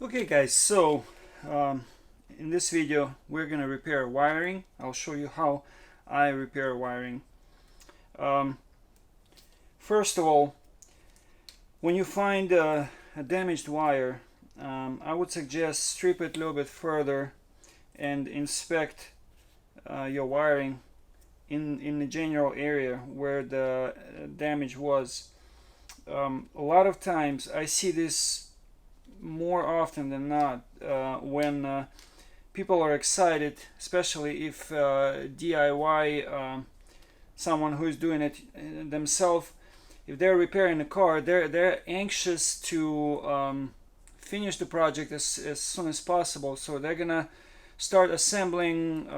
Okay guys, so in this video we're gonna repair wiring. I'll show you how I repair wiring. Um, First of all, when you find a damaged wire, I would suggest strip it a little bit further and inspect your wiring in the general area where the damage was. A lot of times I see this more often than not when people are excited, especially if DIY, someone who is doing it themselves, if they're repairing a car, they're anxious to finish the project as soon as possible. So they're gonna start assembling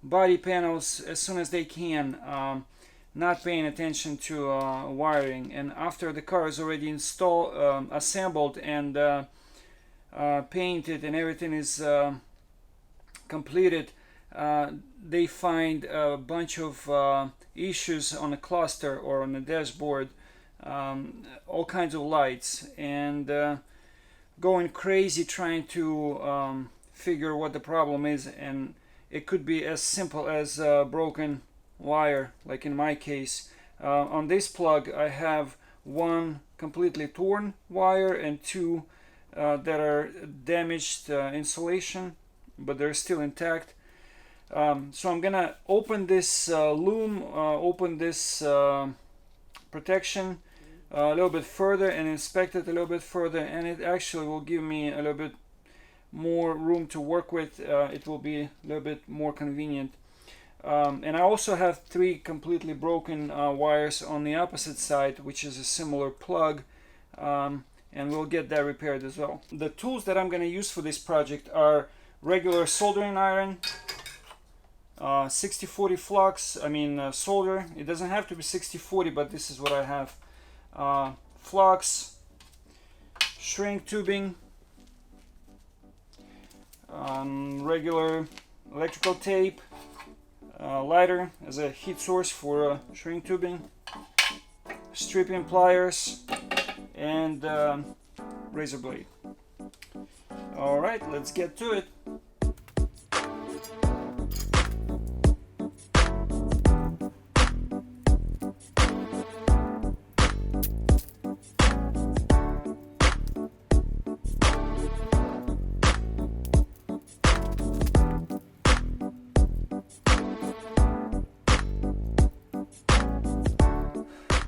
body panels as soon as they can, not paying attention to wiring. And after the car is already installed, assembled, and painted, and everything is completed, they find a bunch of issues on a cluster or on the dashboard, all kinds of lights, and going crazy trying to figure what the problem is. And it could be as simple as a broken wire, like in my case. On this plug I have one completely torn wire and two that are damaged insulation, but they're still intact. So I'm gonna open this loom, open this protection a little bit further and inspect it a little bit further, and it actually will give me a little bit more room to work with. It will be a little bit more convenient. And I also have three completely broken wires on the opposite side, which is a similar plug, and we'll get that repaired as well. The tools that I'm going to use for this project are regular soldering iron, 60-40 flux, solder. It doesn't have to be 60-40, but this is what I have. Flux, shrink tubing, regular electrical tape, lighter as a heat source for shrink tubing, stripping pliers, and razor blade. Alright, let's get to it.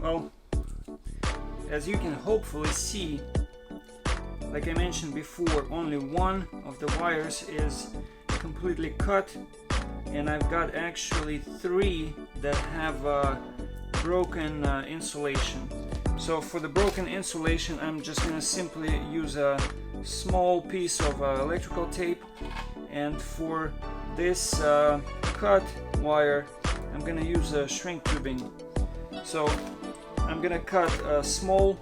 Well, as you can hopefully see, like I mentioned before, only one of the wires is completely cut, and I've got actually three that have broken insulation. So for the broken insulation, I'm just going to simply use a small piece of electrical tape, and for this cut wire, I'm going to use a shrink tubing. So I'm going to cut a small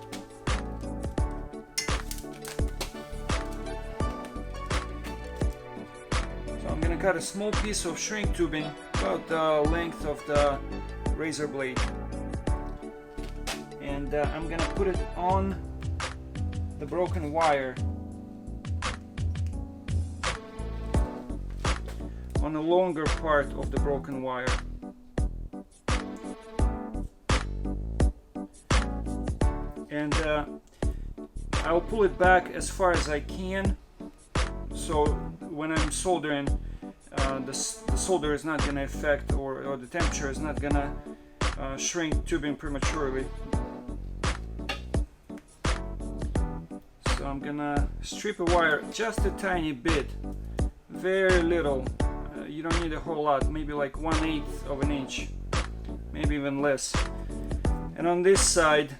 piece of shrink tubing, about the length of the razor blade, and I'm gonna put it on the broken wire, on the longer part of the broken wire. And I'll pull it back as far as I can, so when I'm soldering, the solder is not going to affect, or the temperature is not going to shrink tubing prematurely. So I'm going to strip a wire just a tiny bit, very little. You don't need a whole lot, maybe like 1/8 of an inch, maybe even less. And on this side,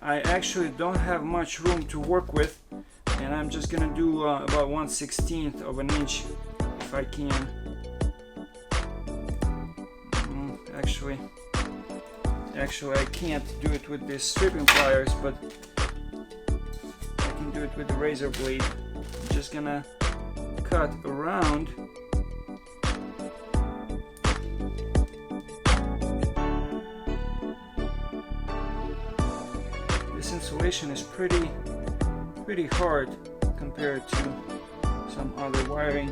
I actually don't have much room to work with, and I'm just gonna do about 1/16 of an inch if I can. Actually I can't do it with these stripping pliers, but I can do it with the razor blade. I'm just gonna cut around. This insulation is pretty hard, compared to some other wiring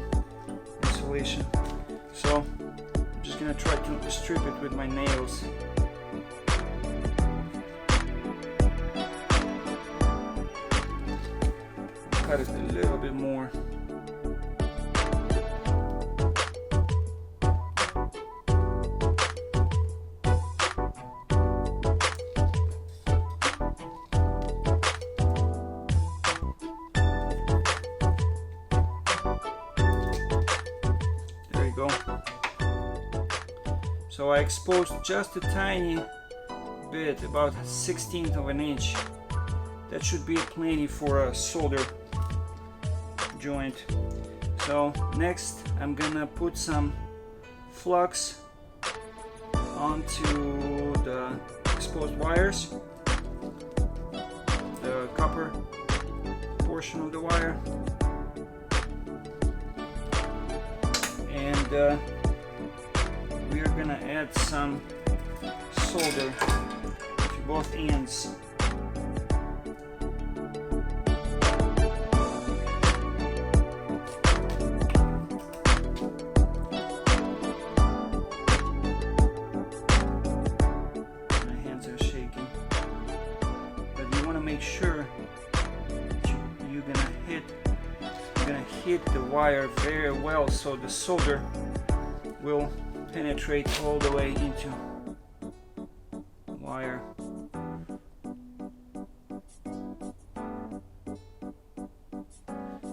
insulation. So I'm just gonna try to strip it with my nails. Cut it a little bit more. There you go. So I exposed just a tiny bit, about 1/16 of an inch. That should be plenty for a solder joint. So next I'm gonna put some flux onto the exposed wires, the copper portion of the wire, and we are gonna add some solder to both ends. Make sure that you're gonna hit the wire very well, so the solder will penetrate all the way into the wire.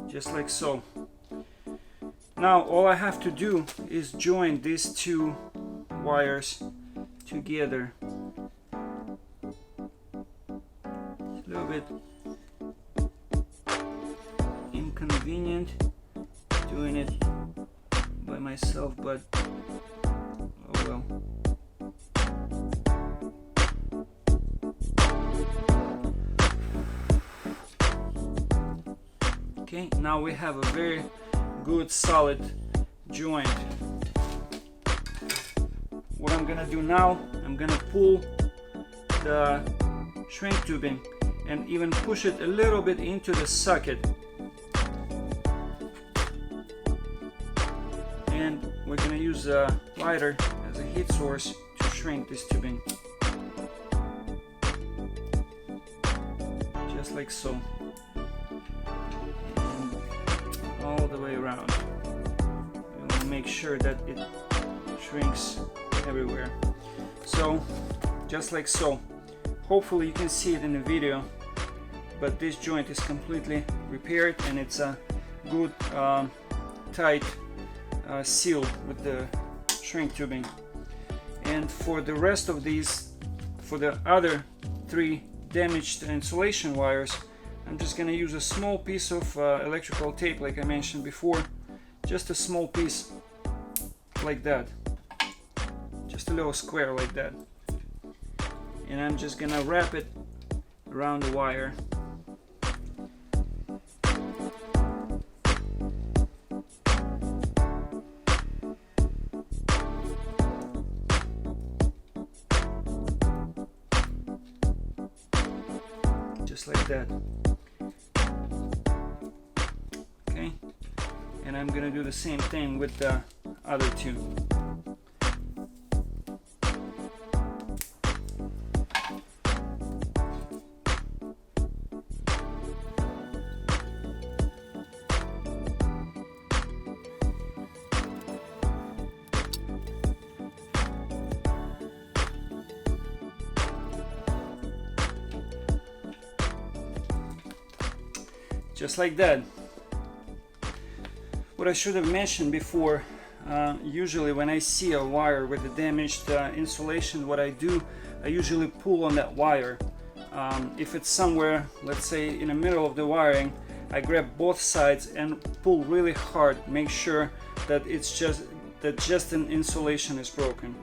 Just like so. Now all I have to do is join these two wires together. A little bit inconvenient doing it by myself, but oh well. Okay, now we have a very good solid joint. What I'm gonna do now, I'm gonna pull the shrink tubing and even push it a little bit into the socket, and we're gonna use a lighter as a heat source to shrink this tubing, just like so, and all the way around. We want to make sure that it shrinks everywhere. So just like so. Hopefully you can see it in the video, but this joint is completely repaired and it's a good tight seal with the shrink tubing. And for the rest of these, for the other 3 damaged insulation wires, I'm just gonna use a small piece of electrical tape, like I mentioned before, just a small piece like that, just a little square like that. And I'm just gonna wrap it around the wire. Just like that. Okay, and I'm gonna do the same thing with the other 2. Just like that. What I should have mentioned before, usually when I see a wire with a damaged insulation, what I do, I usually pull on that wire. If it's somewhere, let's say in the middle of the wiring, I grab both sides and pull really hard, make sure that it's just an insulation is broken.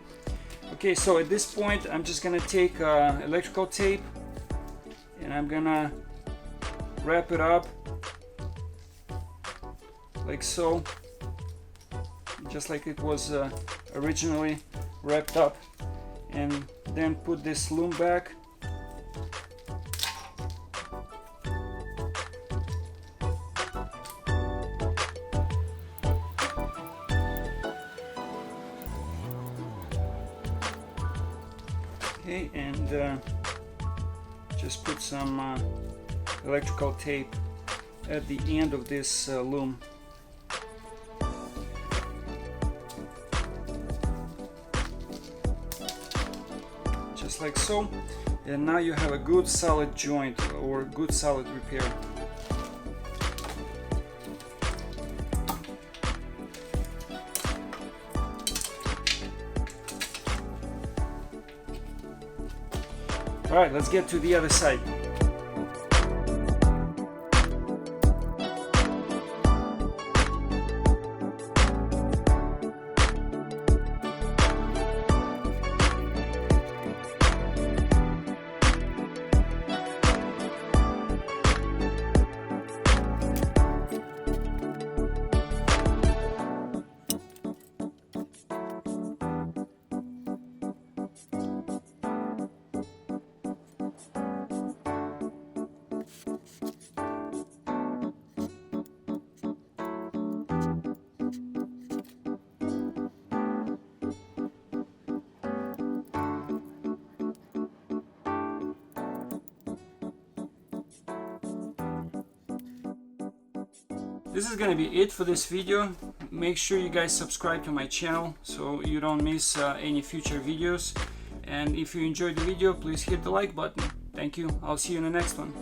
Okay, so at this point I'm just gonna take electrical tape and I'm gonna wrap it up like so, just like it was originally wrapped up, and then put this loom back. Okay, and just put some electrical tape at the end of this loom. Just like so. And now you have a good solid joint or good solid repair. Alright, let's get to the other side. This is gonna be it for this video. Make sure you guys subscribe to my channel so you don't miss any future videos. And if you enjoyed the video, please hit the like button. Thank you. I'll see you in the next one.